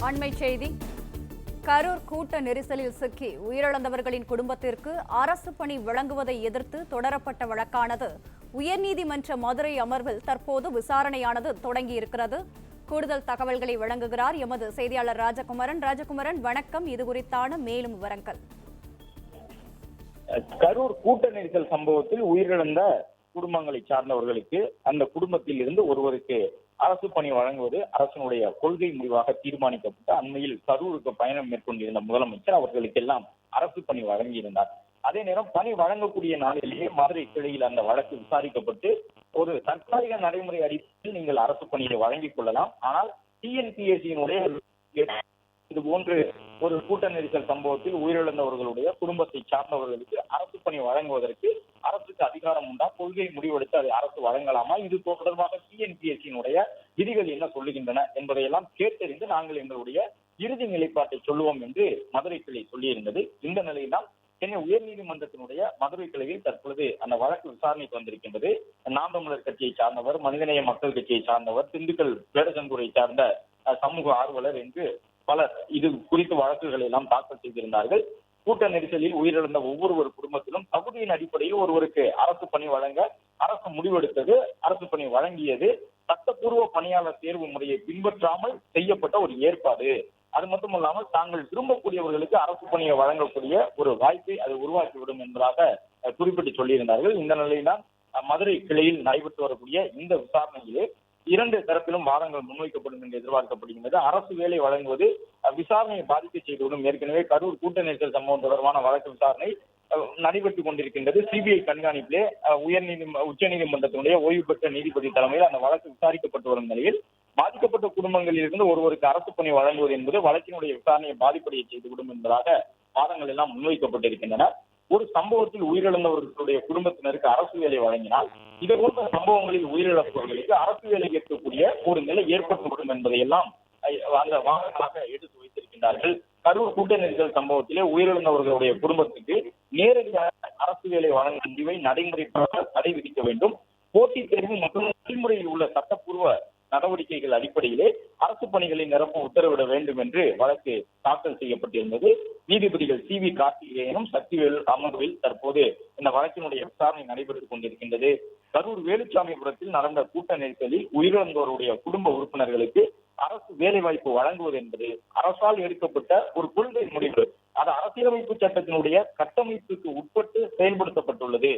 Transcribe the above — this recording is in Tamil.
அண்மை செய்தி. கரூர் கூட்ட நெரிசலில் சிக்கி உயிரிழந்தவர்களின் குடும்பத்திற்கு அரசு பணி வழங்குவதை எதிர்த்து தொடரப்பட்ட வழக்கானது உயர்நீதிமன்ற மதுரை அமர்வில் தற்போது விசாரணையானது தொடங்கியிருக்கிறது. கூடுதல் தகவல்களை வழங்குகிறார் எமது செய்தியாளர் ராஜகுமரன். ராஜகுமரன், வணக்கம். இது குறித்தான மேலும் விவரங்கள். கரூர் கூட்ட நெரிசல் சம்பவத்தில் உயிரிழந்த குடும்பங்களை சார்ந்தவர்களுக்கு அந்த குடும்பத்தில் இருந்து ஒருவருக்கு அரசு பணி வழங்குவது அரசினுடைய கொள்கை முடிவாக தீர்மானிக்கப்பட்டு அண்மையில் கரூருக்கு பயணம் மேற்கொண்டிருந்த முதலமைச்சர் அவர்களுக்கெல்லாம் அரசு பணி வழங்கியிருந்தார். அதே நேரம் பணி வழங்கக்கூடிய நாளிலேயே மதுரை கிளையில் அந்த வழக்கு விசாரிக்கப்பட்டு ஒரு தற்காலிக நடைமுறை அடிப்படையில் நீங்கள் அரசு பணியை வழங்கிக் கொள்ளலாம், ஆனால் டிஎன்பிஎஸ்சியினுடைய இது போன்று ஒரு கூட்ட நெரிசல் சம்பவத்தில் உயிரிழந்தவர்களுடைய குடும்பத்தை சார்ந்தவர்களுக்கு அரசு பணி வழங்குவதற்கு அரசுக்கு அதிகாரம் உண்டா, கொள்கை முடிவெடுத்து அதை அரசு வழங்கலாமா, இது தொடர்பாக டிஎன்பிஎஸ்சியினுடைய விதிகள் என்ன சொல்லுகின்றன என்பதையெல்லாம் கேட்டறிந்து நாங்கள் எங்களுடைய இறுதி நிலைப்பாட்டை சொல்லுவோம் என்று மதுரை கிளை சொல்லியிருந்தது. இந்த நிலையில்தான் சென்னை உயர்நீதிமன்றத்தினுடைய மதுரை கிளையில் தற்பொழுது அந்த வழக்கு விசாரணைக்கு வந்திருக்கின்றது. நாம் தமிழர் கட்சியை சார்ந்தவர், மனிதநேய மக்கள் கட்சியை சார்ந்தவர், திண்டுக்கல் வேடசங்கூரை சார்ந்த சமூக ஆர்வலர் என்று பலர் இது குறித்து வழக்குகளை எல்லாம் தாக்கல் செய்திருந்தார்கள். கூட்ட நெரிசலில் உயிரிழந்த ஒவ்வொரு குடும்பத்திலும் தகுதியின் அடிப்படையில் ஒருவருக்கு அரசு பணி வழங்க அரசு முடிவெடுத்தது, அரசு பணி வழங்கியது சட்டப்பூர்வ பணியாளர் தேர்வு முறையை பின்பற்றாமல் செய்யப்பட்ட ஒரு ஏற்பாடு. அது மட்டுமல்லாமல் தாங்கள் விரும்பக்கூடியவர்களுக்கு அரசு பணியை வழங்கக்கூடிய ஒரு வாய்ப்பை அது உருவாக்கிவிடும் என்பதாக குறிப்பிட்டு சொல்லியிருந்தார்கள். இந்த நிலையில்தான் மதுரை கிளையில் நடைபெற்று வரக்கூடிய இந்த விசாரணையிலே இரண்டு தரப்பிலும் வாதங்கள் முன்வைக்கப்படும் என்று எதிர்பார்க்கப்படுகின்றது. அரசு வேலை வழங்குவது விசாரணையை பாதிக்க செய்துவிடும். ஏற்கனவே கரூர் கூட்ட நெரிசல் சம்பவம் தொடர்பான வழக்கு விசாரணை நடைபெற்றுக் கொண்டிருக்கின்றது. சிபிஐ கண்காணிப்பிலே உச்சநீதிமன்றத்தினுடைய ஓய்வு பெற்ற நீதிபதி தலைமையில் அந்த வழக்கு விசாரிக்கப்பட்டு வரும் நிலையில் பாதிக்கப்பட்ட குடும்பங்களில் இருந்து ஒருவருக்கு அரசு பணி வழங்குவது என்பது வழக்கினுடைய விசாரணையை பாதிப்படைய செய்துவிடும் என்பதாக வாதங்கள் எல்லாம் முன்வைக்கப்பட்டிருக்கின்றன. ஒரு சம்பவத்தில் உயிரிழந்தவர்களுடைய குடும்பத்தினருக்கு அரசு வேலை வழங்கினால் இது போன்ற சம்பவங்களில் உயிரிழப்பவர்களுக்கு அரசு வேலை ஏற்கக்கூடிய ஒரு நிலை ஏற்பட்டுவிடும் என்பதையெல்லாம் அந்த வாதங்களாக எடுத்து வைத்திருக்கின்றார்கள். கரூர் கூட்ட நெரிசல் சம்பவத்திலே உயிரிழந்தவர்களுடைய குடும்பத்துக்கு நேரடியாக அரசு வேலை வழங்கும் முடிவை நடைமுறைக்காக தடை விதிக்க வேண்டும். போட்டித் தேர்வு மற்றும் நடைமுறையில் உள்ள சட்டப்பூர்வ நடவடிக்கைகள் அடிப்படையிலே அரசு பணிகளை நிரப்ப உத்தரவிட வேண்டும் என்று வழக்கு தாக்கல் செய்யப்பட்டிருந்தது. நீதிபதிகள் சி.வி. கார்த்திகேயனும் சக்திவேல் அமர்வில் தற்போது இந்த வழக்கினுடைய விசாரணை நடைபெற்றுக் கொண்டிருக்கின்றது. கரூர் வேலுச்சாமிபுரத்தில் நடந்த கூட்ட நெரிசலில் உயிரிழந்தோருடைய குடும்ப உறுப்பினர்களுக்கு அரசு வேலை வாய்ப்பு வழங்குவது என்பது அரசால் எடுக்கப்பட்ட ஒரு கொள்கை முடிவு. அது அரசியலமைப்பு சட்டத்தினுடைய கட்டமைப்புக்கு உட்பட்டு செயல்படுத்தப்பட்டுள்ளது.